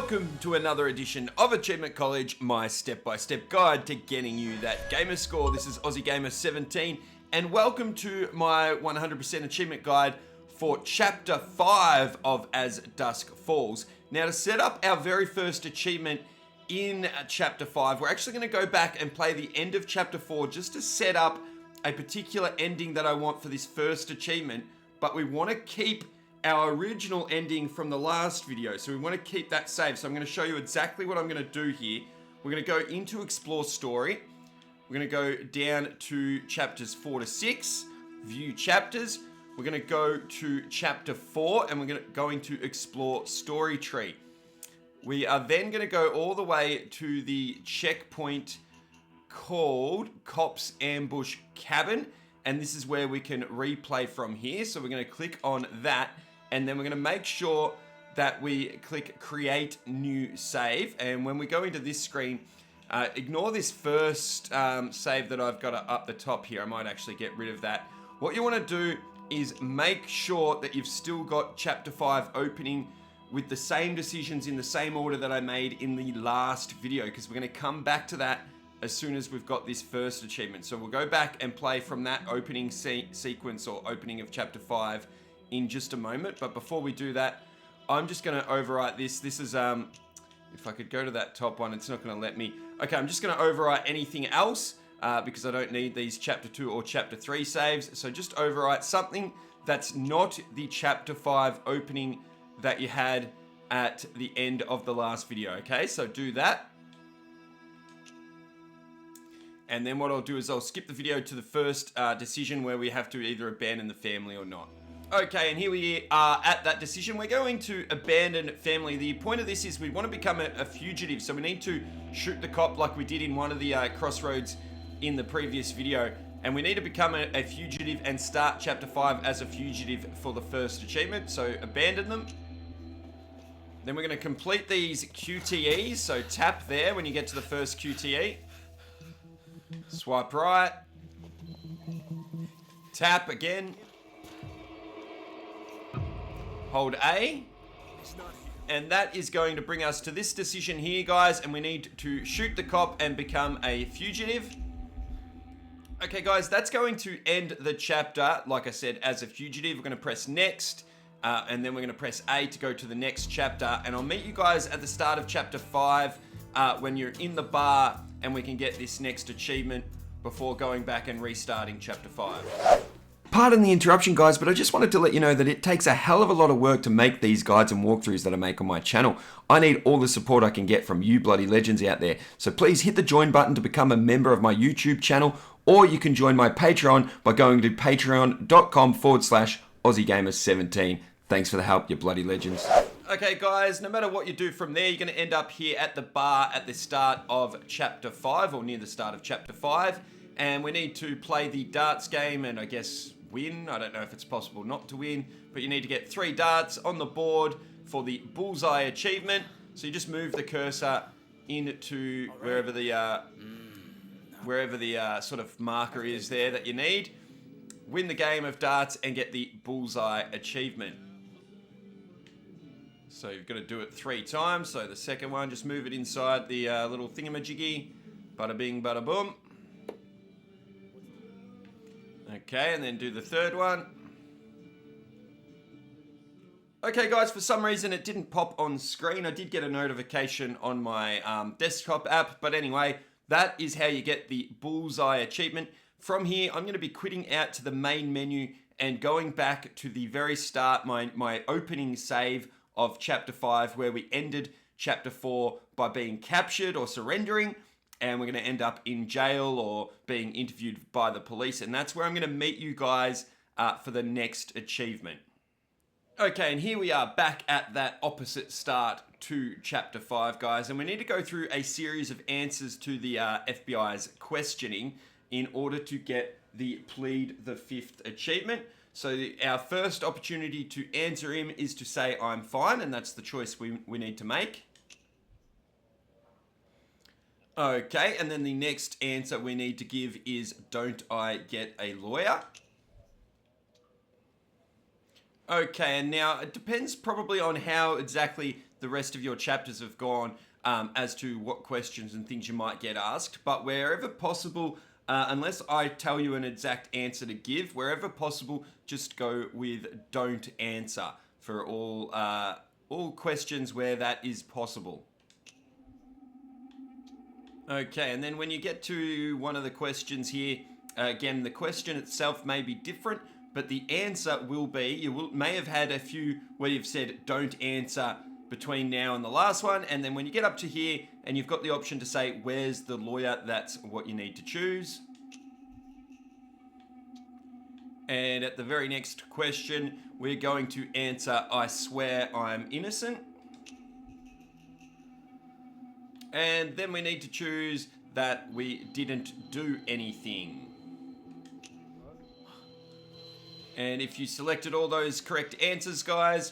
welcome to another edition of Achievement College, my step-by-step guide to getting you that gamer score. This is Aussie Gamer 17, and welcome to my 100% achievement guide for Chapter 5 of As Dusk Falls. Now, to set up our very first achievement in Chapter 5, we're actually going to go back and play the end of Chapter 4 just to set up a particular ending that I want for this first achievement, but we want to keep our original ending from the last video, so we want to keep that saved. So I'm going to show you exactly what I'm going to do here. We're going to go into Explore Story. We're going to go down to chapters 4 to 6, View Chapters. We're going to go to Chapter 4, and we're going to Explore Story Tree. We are then going to go all the way to the checkpoint called Cops Ambush Cabin, and this is where we can replay from here. So we're going to click on that, and then we're going to make sure that we click Create New Save. And when we go into this screen, ignore this first save that I've got up the top here. I might actually get rid of that. What you want to do is make sure that you've still got Chapter 5 opening with the same decisions in the same order that I made in the last video, because we're going to come back to that as soon as we've got this first achievement. So we'll go back and play from that opening sequence or opening of Chapter 5 in just a moment. But before we do that, I'm just going to overwrite this. This is, if I could go to that top one, it's not going to let me. Okay, I'm just going to overwrite anything else because I don't need these Chapter 2 or Chapter 3 saves. So just overwrite something that's not the Chapter 5 opening that you had at the end of the last video. Okay, so do that. And then what I'll do is I'll skip the video to the first decision where we have to either abandon the family or not. Okay, and here we are at that decision. We're going to abandon family. The point of this is we want to become a fugitive. So we need to shoot the cop like we did in one of the crossroads in the previous video. And we need to become a fugitive and start Chapter 5 as a fugitive for the first achievement. So abandon them. Then we're going to complete these QTEs. So tap there when you get to the first QTE. Swipe right. Tap again. Hold A. And that is going to bring us to this decision here, guys. And we need to shoot the cop and become a fugitive. Okay, guys, that's going to end the chapter, like I said, as a fugitive. We're going to press next. And then we're going to press A to go to the next chapter. And I'll meet you guys at the start of Chapter 5 when you're in the bar and we can get this next achievement before going back and restarting Chapter 5. Pardon the interruption, guys, but I just wanted to let you know that it takes a hell of a lot of work to make these guides and walkthroughs that I make on my channel. I need all the support I can get from you bloody legends out there. So please hit the join button to become a member of my YouTube channel, or you can join my Patreon by going to patreon.com/AussieGamers17. Thanks for the help, you bloody legends. Okay, guys, no matter what you do from there, you're going to end up here at the bar at the start of Chapter 5, or near the start of Chapter 5. And we need to play the darts game and I guess win. I don't know if it's possible not to win, but you need to get 3 darts on the board for the bullseye achievement. So you just move the cursor into wherever the sort of marker is there that you need. Win the game of darts and get the bullseye achievement. So you've got to do it 3 times. So the second one, just move it inside the little thingamajiggy. Bada bing, bada boom. Okay, and then do the third one. Okay, guys, for some reason it didn't pop on screen. I did get a notification on my desktop app. But anyway, that is how you get the bullseye achievement. From here, I'm going to be quitting out to the main menu and going back to the very start, my opening save of Chapter 5, where we ended Chapter 4 by being captured or surrendering, and we're going to end up in jail or being interviewed by the police, and that's where I'm going to meet you guys for the next achievement. Okay, and here we are back at that opposite start to Chapter 5, guys, and we need to go through a series of answers to the FBI's questioning in order to get the Plead the Fifth achievement. So our first opportunity to answer him is to say, I'm fine, and that's the choice we need to make. Okay, and then the next answer we need to give is, don't I get a lawyer? Okay, and now it depends probably on how exactly the rest of your chapters have gone as to what questions and things you might get asked. But wherever possible, unless I tell you an exact answer to give, wherever possible, just go with don't answer for all questions where that is possible. Okay, and then when you get to one of the questions here, again, the question itself may be different, but the answer will be, may have had a few where you've said don't answer between now and the last one, and then when you get up to here and you've got the option to say where's the lawyer, that's what you need to choose. And at the very next question, we're going to answer I swear I'm innocent. And then we need to choose that we didn't do anything. And if you selected all those correct answers, guys,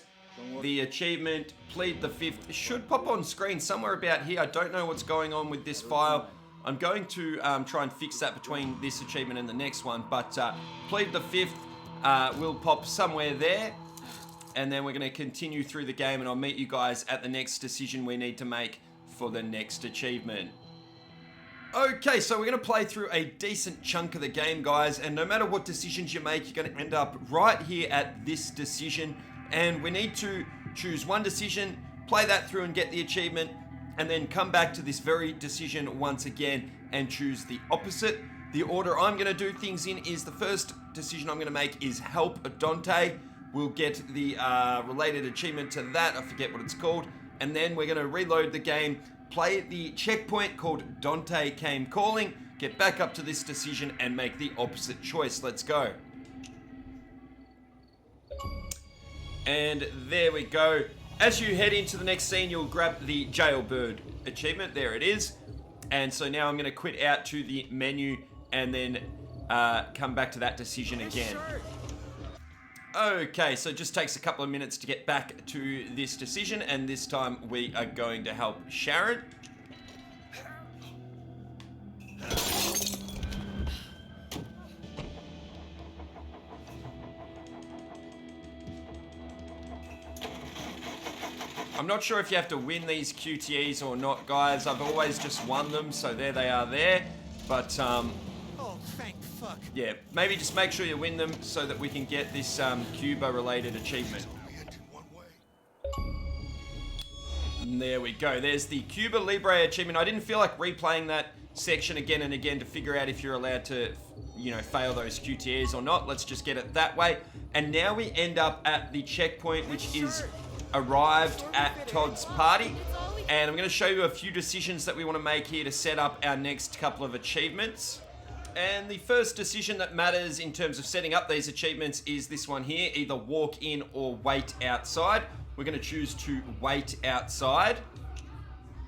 the achievement, Plead the Fifth, should pop on screen somewhere about here. I don't know what's going on with this file. I'm going to try and fix that between this achievement and the next one. But Plead the Fifth will pop somewhere there. And then we're going to continue through the game, and I'll meet you guys at the next decision we need to make for the next achievement. Okay, so we're going to play through a decent chunk of the game, guys, and no matter what decisions you make, you're going to end up right here at this decision, and we need to choose one decision, play that through and get the achievement, and then come back to this very decision once again and choose the opposite. The order I'm going to do things in is the first decision I'm going to make is help Dante. We'll get the related achievement to that, I forget what it's called, and then we're going to reload the game, play the checkpoint called Dante Came Calling, get back up to this decision and make the opposite choice. Let's go. And there we go. As you head into the next scene, you'll grab the Jailbird achievement. There it is. And so now I'm going to quit out to the menu and then come back to that decision again. Okay, so it just takes a couple of minutes to get back to this decision, and this time we are going to help Sharon. I'm not sure if you have to win these QTEs or not, guys. I've always just won them, so there they are there. But, oh, thank fuck. Yeah, maybe just make sure you win them so that we can get this Cuba-related achievement. And there we go. There's the Cuba Libre achievement. I didn't feel like replaying that section again and again to figure out if you're allowed to, you know, fail those QTEs or not. Let's just get it that way. And now we end up at the checkpoint, which is arrived at Todd's party. And I'm going to show you a few decisions that we want to make here to set up our next couple of achievements. And the first decision that matters in terms of setting up these achievements is this one here, either walk in or wait outside. We're going to choose to wait outside.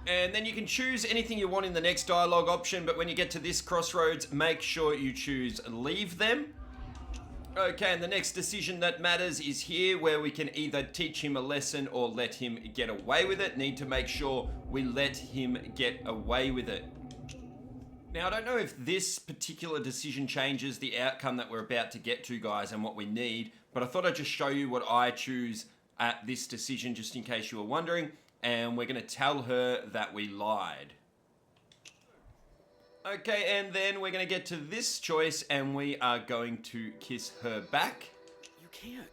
And then you can choose anything you want in the next dialogue option, but when you get to this crossroads, make sure you choose leave them. Okay, and the next decision that matters is here, where we can either teach him a lesson or let him get away with it. Need to make sure we let him get away with it. Now, I don't know if this particular decision changes the outcome that we're about to get to, guys, and what we need, but I thought I'd just show you what I choose at this decision, just in case you were wondering, and we're going to tell her that we lied. Okay, and then we're going to get to this choice, and we are going to kiss her back. You can't.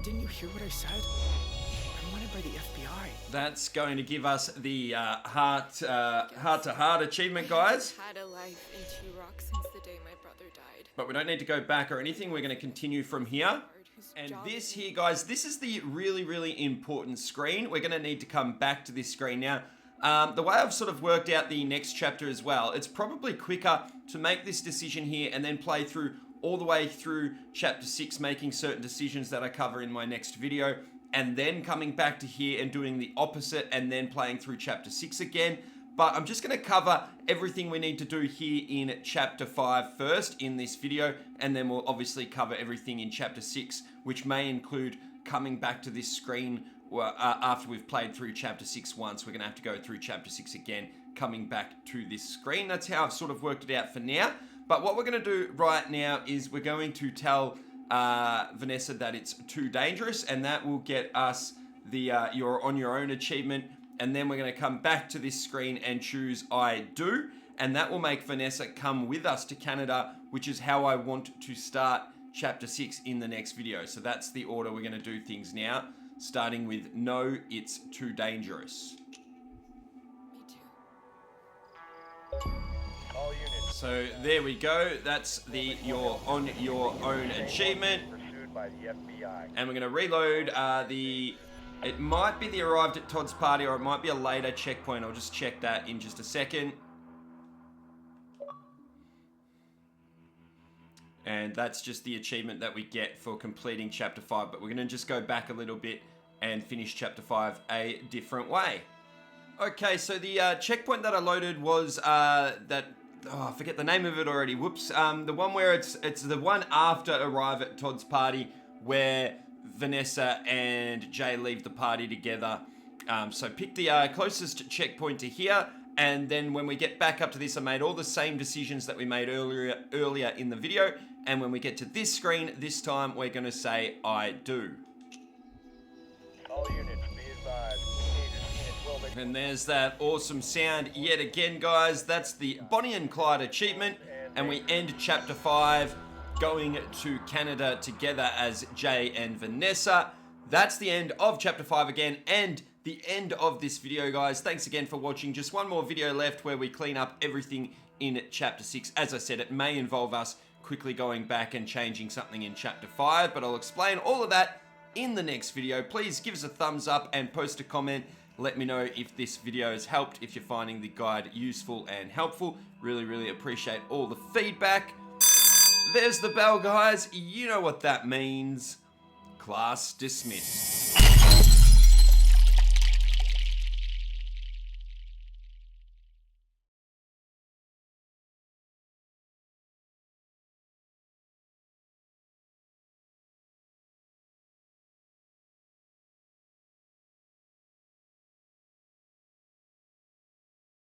Didn't you hear what I said? I'm wanted by the FBI. That's going to give us the heart-to-heart achievement, guys. I've had a life in T-Rock since the day my brother died. But we don't need to go back or anything. We're going to continue from here. And this here, guys, this is the really, really important screen. We're going to need to come back to this screen now. The way I've sort of worked out the next chapter as well, it's probably quicker to make this decision here and then play through all the way through chapter 6, making certain decisions that I cover in my next video, and then coming back to here and doing the opposite and then playing through chapter 6 again. But I'm just going to cover everything we need to do here in chapter 5 first in this video, and then we'll obviously cover everything in chapter 6, which may include coming back to this screen after we've played through chapter 6 once. We're going to have to go through chapter 6 again, coming back to this screen. That's how I've sort of worked it out for now. But what we're going to do right now is we're going to tell Vanessa that it's too dangerous, and that will get us the your on your own achievement, and then we're going to come back to this screen and choose I do, and that will make Vanessa come with us to Canada, which is how I want to start chapter 6 in the next video. So that's the order we're going to do things now, starting with no, it's too dangerous. Me too. All units. So there we go. That's the your on your own achievement, Pursued by the FBI. and we're going to reload it might be the arrived at Todd's party, or it might be a later checkpoint. I'll just check that in just a second. And that's just the achievement that we get for completing chapter 5. But we're going to just go back a little bit and finish chapter 5 a different way. Okay, so the checkpoint that I loaded was I forget the name of it already. Whoops. The one where it's the one after arrive at Todd's party, where Vanessa and Jay leave the party together. So pick the closest checkpoint to here, and then when we get back up to this, I made all the same decisions that we made earlier in the video. And when we get to this screen, this time we're going to say I do. All units, be advised. Unit 12. And there's that awesome sound yet again, guys. That's the Bonnie and Clyde achievement, and we end chapter 5 going to Canada together as Jay and Vanessa. That's the end of chapter 5 again, and the end of this video, guys. Thanks again for watching. Just one more video left where we clean up everything in chapter 6. As I said, it may involve us quickly going back and changing something in chapter 5, but I'll explain all of that in the next video. Please give us a thumbs up and post a comment. Let me know if this video has helped, if you're finding the guide useful and helpful. Really, really appreciate all the feedback. There's the bell, guys. You know what that means. Class dismissed.